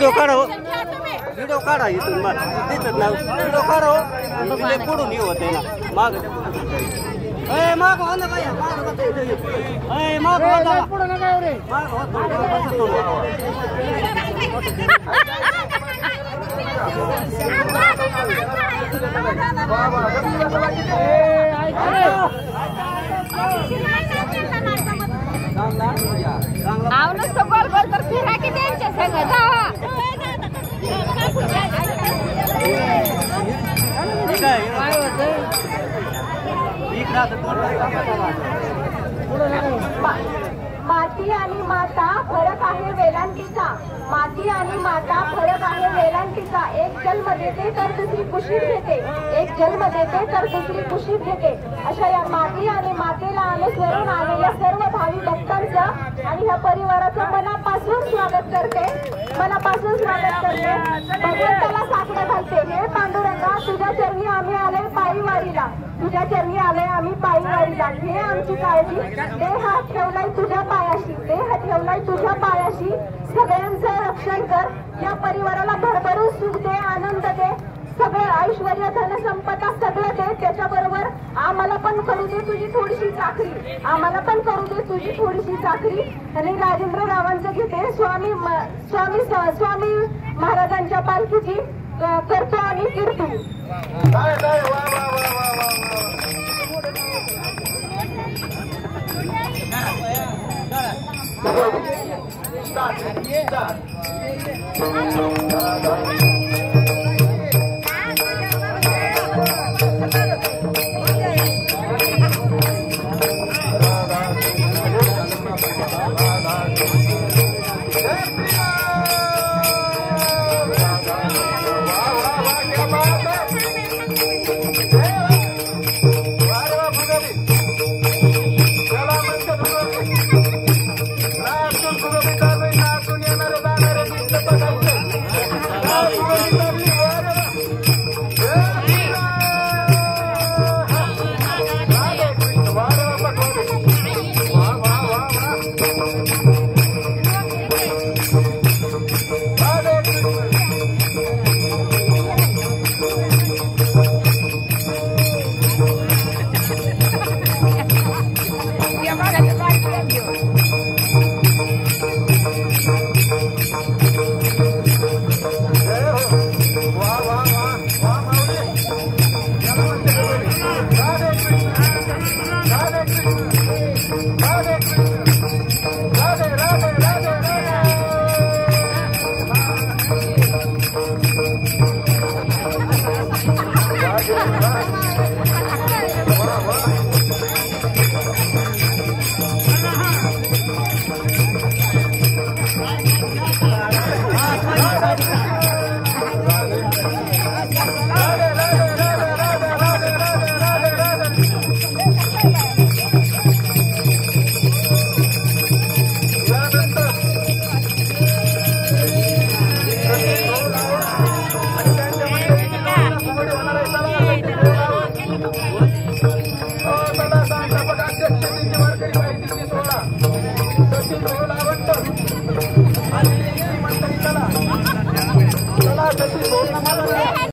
Video काढा video काढा इथून मला दिसत ना व्हिडिओ काढा तुला पुढून हे होते ना माग माग हो ना काय माग पुढं नका रे माग नुसतं गोल गोल तर फिरा की त्यांच्या संग माती आणि माता फरक आहे वेलांटीचा माती आणि माता फरक आहे वेलांटीचा एक जन्म देते तर दुसरी कुशीत घेते एक जन्म देते तर दुसरी कुशीत घेते अशा या माती आणि मातेला अनुसरून आलेल्या सर्व भावी भक्तांचं आणि ह्या परिवाराचं मनापासून स्वागत करते भगवंताला साकडं घालते हे पांडुरंगा तुझ्या चरणी आम्ही आले पायी वारीला तुझ्या चरणी आले आम्ही पायी वारीला घे आमची काळजी देह ठेवलाय तुझ्या पायाशी सगळ्यांचं रक्षण कर या परिवाराला भरभरून सुख दे आनंद दे सगळं ऐश्वर धनसंपदा सगळं दे त्याच्याबरोबर आम्हाला पण करू दे तुझी थोडीशी चाकरी आणि राजेंद्र रावांचं घेते स्वामी महाराजांच्या पालखीची करतो आणि कीर्ती Right.